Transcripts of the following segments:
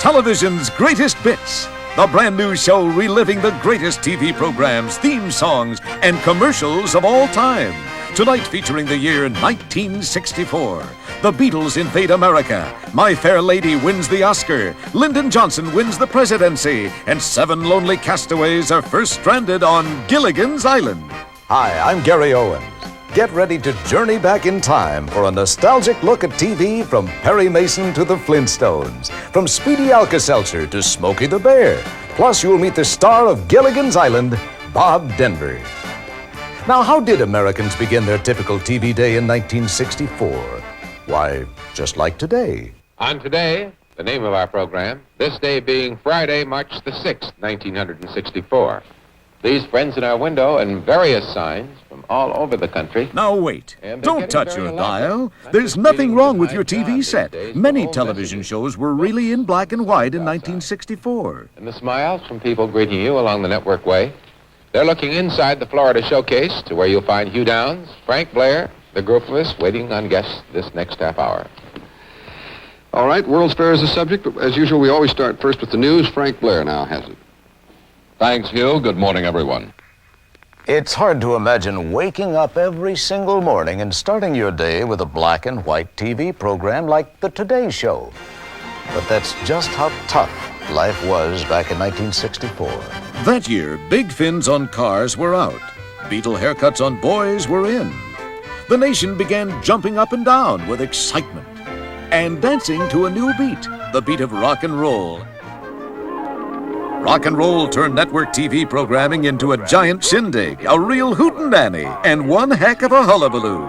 television's greatest bits. The brand new show reliving the greatest TV programs, theme songs, and commercials of all time. Tonight featuring the year 1964. The Beatles invade America. My Fair Lady wins the Oscar. Lyndon Johnson wins the presidency. And 7 lonely castaways are first stranded on Gilligan's Island. Hi, I'm Gary Owens. Get ready to journey back in time for a nostalgic look at TV from Perry Mason to the Flintstones, from Speedy Alka-Seltzer to Smokey the Bear. Plus, you'll meet the star of Gilligan's Island, Bob Denver. Now, how did Americans begin their typical TV day in 1964? Why, just like today. On today, the name of our program, this day being Friday, March the 6th, 1964. These friends in our window and various signs from all over the country. Now wait, don't touch your dial. There's nothing wrong with your TV set. Many television shows were really in black and white in 1964. And the smiles from people greeting you along the network way. They're looking inside the Florida Showcase to where you'll find Hugh Downs, Frank Blair, the group of us waiting on guests this next half hour. All right, World's Fair is the subject, but as usual, we always start first with the news. Frank Blair now has it. Thanks, Hugh. Good morning, everyone. It's hard to imagine waking up every single morning and starting your day with a black and white TV program like the Today Show. But that's just how tough life was back in 1964. That year, big fins on cars were out. Beetle haircuts on boys were in. The nation began jumping up and down with excitement and dancing to a new beat, the beat of rock and roll. Rock and roll turned network TV programming into a giant shindig, a real hootenanny, and one heck of a hullabaloo.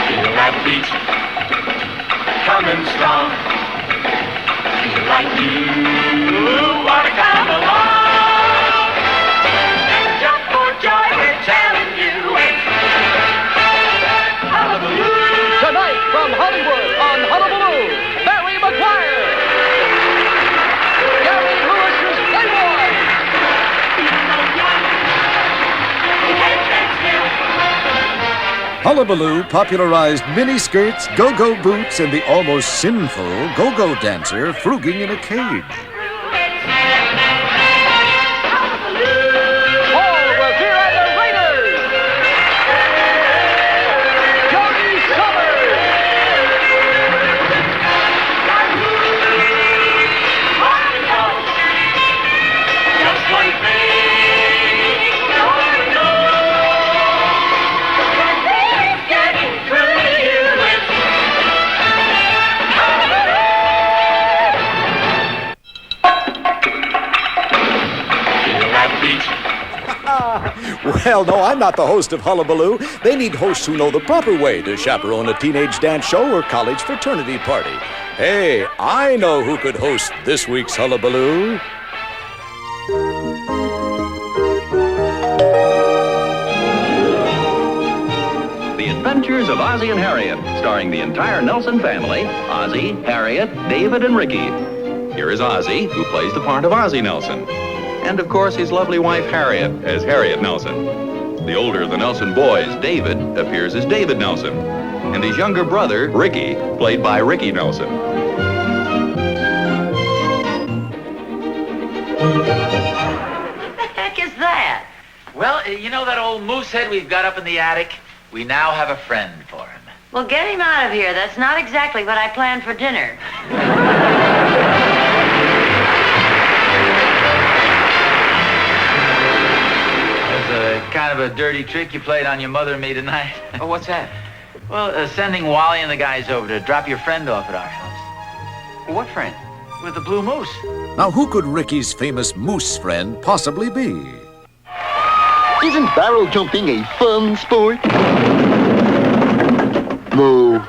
Feel that beat coming strong. Feel like you want to come along and jump for joy. We're telling you it's hullabaloo. Tonight from Hollywood on Hullabaloo, Barry McGuire, Gary Lewis's Playboy. Hullabaloo popularized miniskirts, go-go boots, and the almost sinful go-go dancer fruging in a cage. Paul Revere and the Raiders. Johnny Summers. Just one thing you ought to know. It's getting through to you. It's feel that beat. Well, no, I'm not the host of Hullabaloo. They need hosts who know the proper way to chaperone a teenage dance show or college fraternity party. Hey, I know who could host this week's Hullabaloo. The Adventures of Ozzie and Harriet, starring the entire Nelson family, Ozzie, Harriet, David, and Ricky. Here is Ozzie, who plays the part of Ozzie Nelson. And, of course, his lovely wife, Harriet, as Harriet Nelson. The older of the Nelson boys, David, appears as David Nelson. And his younger brother, Ricky, played by Ricky Nelson. What the heck is that? Well, you know that old moose head we've got up in the attic? We now have a friend for him. Well, get him out of here. That's not exactly what I planned for dinner. That's a kind of a dirty trick you played on your mother and me tonight. Oh, what's that? Well, sending Wally and the guys over to drop your friend off at our house. Well, what friend? With the blue moose. Now, who could Ricky's famous moose friend possibly be? Isn't barrel jumping a fun sport? No.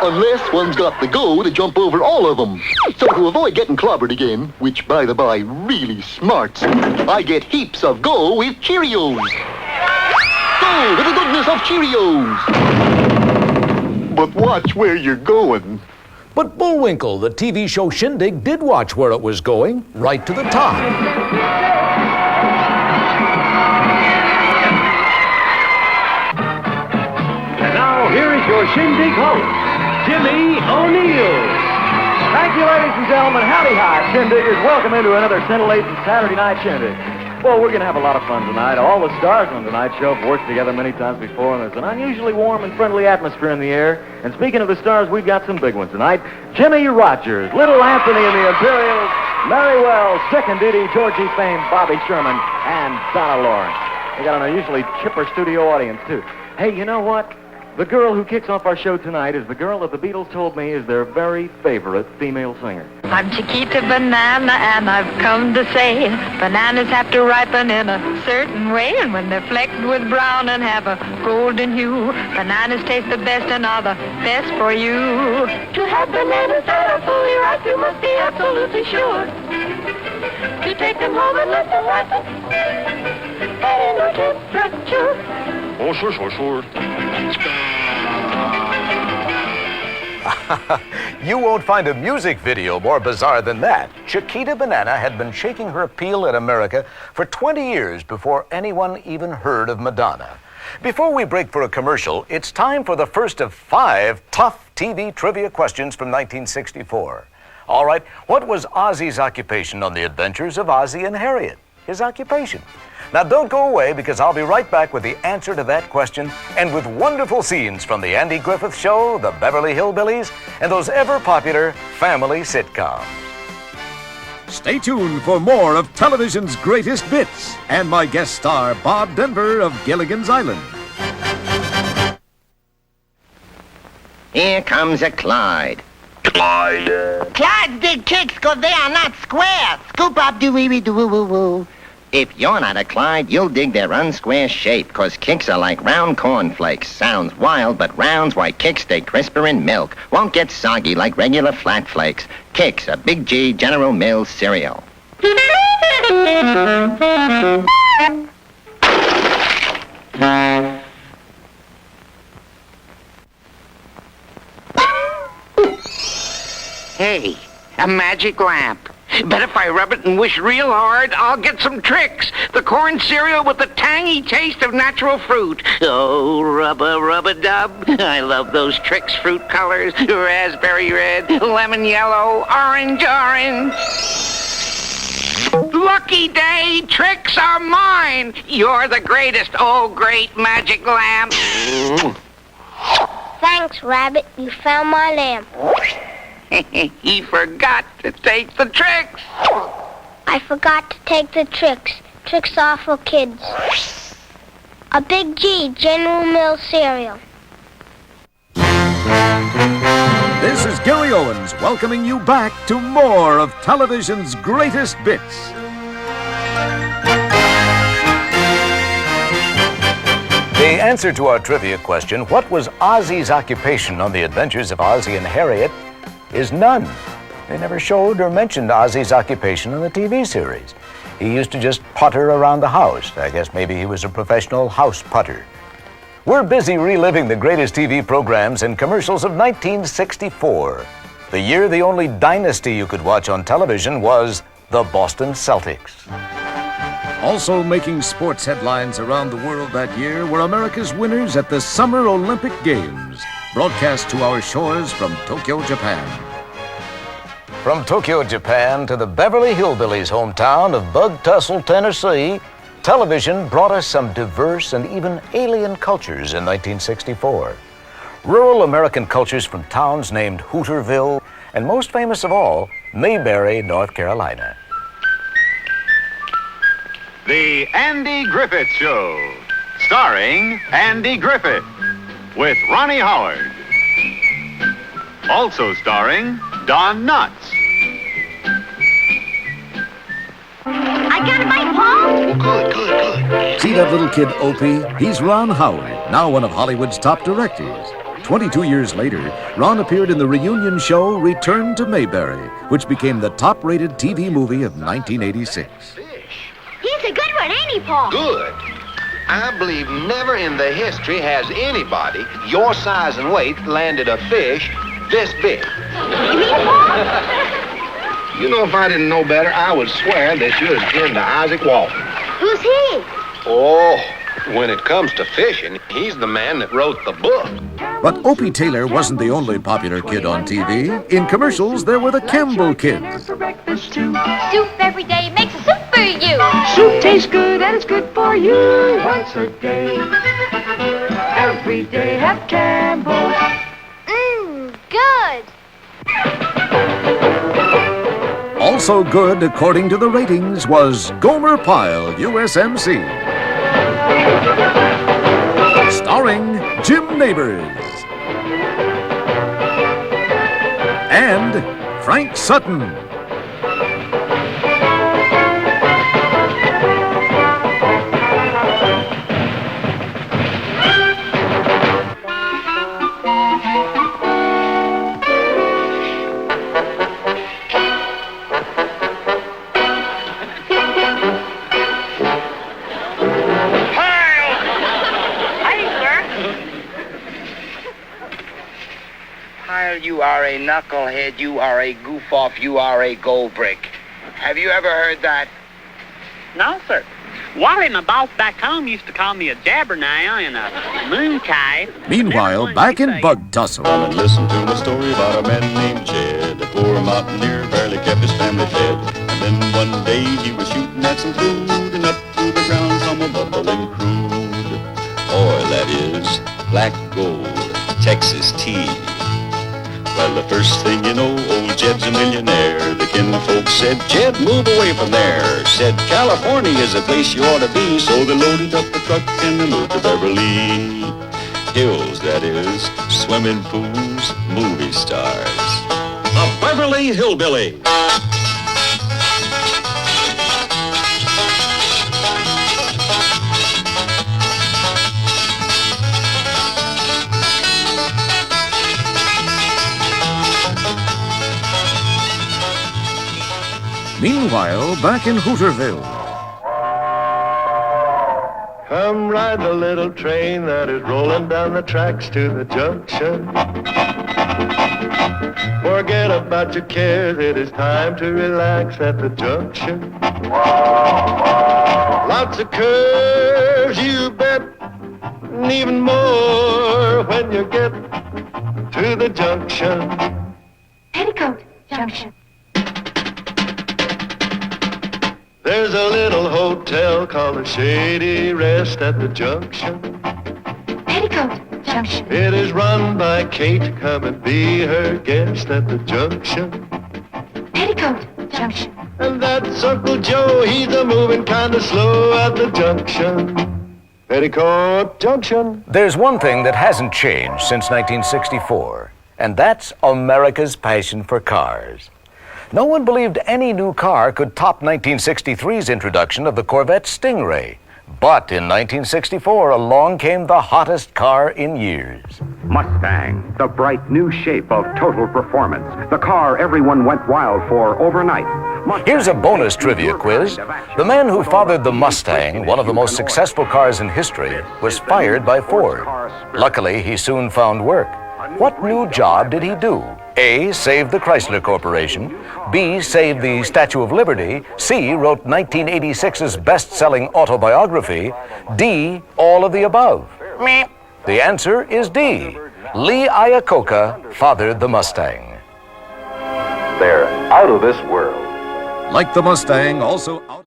Unless one's got the go to jump over all of them. So to avoid getting clobbered again, which by the by really smarts, I get heaps of go with Cheerios. Go with the goodness of Cheerios. But watch where you're going. But Bullwinkle, the TV show shindig, did watch where it was going, right to the top. And now, here is your your shindig host, Jimmy O'Neill. Thank you, ladies and gentlemen. Howdy hi, shindiggers. Welcome into another scintillating Saturday night shindig. Well, we're going to have a lot of fun tonight. All the stars on tonight's show have worked together many times before, and there's an unusually warm and friendly atmosphere in the air. And speaking of the stars, we've got some big ones tonight. Jimmy Rogers, Little Anthony and the Imperials, Mary Wells, Second Duty, Georgie fame, Bobby Sherman, and Donna Lawrence. We got an unusually chipper studio audience, too. Hey, you know what? The girl who kicks off our show tonight is the girl that the Beatles told me is their very favorite female singer. I'm Chiquita Banana, and I've come to say bananas have to ripen in a certain way, and when they're flecked with brown and have a golden hue, bananas taste the best and are the best for you. To have bananas that are fully ripe, you must be absolutely sure to take them home and let them ripen at indoor temperature. Oh, sure. You won't find a music video more bizarre than that. Chiquita Banana had been shaking her appeal in America for 20 years before anyone even heard of Madonna. Before we break for a commercial, it's time for the first of 5 tough TV trivia questions from 1964. All right, what was Ozzy's occupation on the adventures of Ozzie and Harriet? His occupation. Now, don't go away, because I'll be right back with the answer to that question and with wonderful scenes from The Andy Griffith Show, The Beverly Hillbillies, and those ever-popular family sitcoms. Stay tuned for more of television's greatest bits and my guest star, Bob Denver of Gilligan's Island. Here comes a Clyde. Clyde's dig kicks because they are not square. Scoop up doo-wee-wee-doo-woo-woo-woo. If you're not a Clyde, you'll dig their unsquare shape, because kicks are like round cornflakes. Sounds wild, but rounds, why kicks stay crisper in milk. Won't get soggy like regular flat flakes. Kicks, a Big G General Mills cereal. Hey, a magic lamp. Bet if I rub it and wish real hard, I'll get some tricks. The corn cereal with the tangy taste of natural fruit. Oh, rub-a-dub. I love those tricks fruit colors. Raspberry red, lemon yellow, orange. Lucky day, tricks are mine. You're the greatest, oh great magic lamp. Thanks, Rabbit. You found my lamp. He forgot to take the tricks. I forgot to take the tricks. Tricks are for kids. A Big G General Mills cereal. This is Gary Owens welcoming you back to more of television's greatest bits. The answer to our trivia question, what was Ozzy's occupation on the adventures of Ozzie and Harriet, is none. They never showed or mentioned Ozzy's occupation in the TV series. He used to just putter around the house. I guess maybe he was a professional house putter. We're busy reliving the greatest TV programs and commercials of 1964. The year the only dynasty you could watch on television was the Boston Celtics. Also making sports headlines around the world that year were America's winners at the Summer Olympic Games, broadcast to our shores from Tokyo, Japan. From Tokyo, Japan to the Beverly Hillbillies' hometown of Bug Tussle, Tennessee, television brought us some diverse and even alien cultures in 1964. Rural American cultures from towns named Hooterville, and most famous of all, Mayberry, North Carolina. The Andy Griffith Show, starring Andy Griffith, with Ronnie Howard. Also starring Don Knotts. I got a bite, Paul. Good. See that little kid, Opie? He's Ron Howard, now one of Hollywood's top directors. 22 years later, Ron appeared in the reunion show Return to Mayberry, which became the top-rated TV movie of 1986. He's a good one, ain't he, Paul? Good. I believe never in the history has anybody your size and weight landed a fish this big. You mean Paul? You know, if I didn't know better, I would swear that you're akin to Isaac Walton. Who's he? Oh, when it comes to fishing, he's the man that wrote the book. But Opie Taylor wasn't the only popular kid on TV. In commercials, there were the Campbell kids. Soup every day makes a soup for you. Soup tastes good and it's good for you. Once a day, every day have Campbell's. Good. Also good, according to the ratings, was Gomer Pyle, USMC. Starring Jim Neighbors. And Frank Sutton. You are a knucklehead, you are a goof-off, you are a gold brick. Have you ever heard that? No, sir. Wally, my boss back home, used to call me a jabbernail and a moonkite. Meanwhile, back in Bug Tussle. Come and listen to a story about a man named Jed. A poor mountaineer barely kept his family fed. And then one day he was shooting at some food, and up to the ground come a bubbling crude. Oil, that is, black gold, Texas tea. Well, the first thing you know, old Jed's a millionaire. The kinfolks said, Jed, move away from there. Said, California is the place you ought to be. So they loaded up the truck and they moved to Beverly Hills, that is, swimming pools, movie stars. The Beverly Hillbillies. Meanwhile, back in Hooterville. Come ride the little train that is rolling down the tracks to the junction. Forget about your cares, it is time to relax at the junction. Lots of curves, you bet, and even more when you get to the junction. Petticoat Junction. There's a little hotel called the Shady Rest at the junction. Petticoat Junction. It is run by Kate. Come and be her guest at the junction. Petticoat Junction. And that's Uncle Joe. He's a moving kind of slow at the junction. Petticoat Junction. There's one thing that hasn't changed since 1964, and that's America's passion for cars. No one believed any new car could top 1963's introduction of the Corvette Stingray. But in 1964, along came the hottest car in years. Mustang, the bright new shape of total performance. The car everyone went wild for overnight. Here's a bonus trivia quiz. The man who fathered the Mustang, one of the most successful cars in history, was fired by Ford. Luckily, he soon found work. What new job did he do? A, saved the Chrysler Corporation. B, saved the Statue of Liberty. C, wrote 1986's best-selling autobiography. D, all of the above. The answer is D. Lee Iacocca fathered the Mustang. They're out of this world. Like the Mustang, also out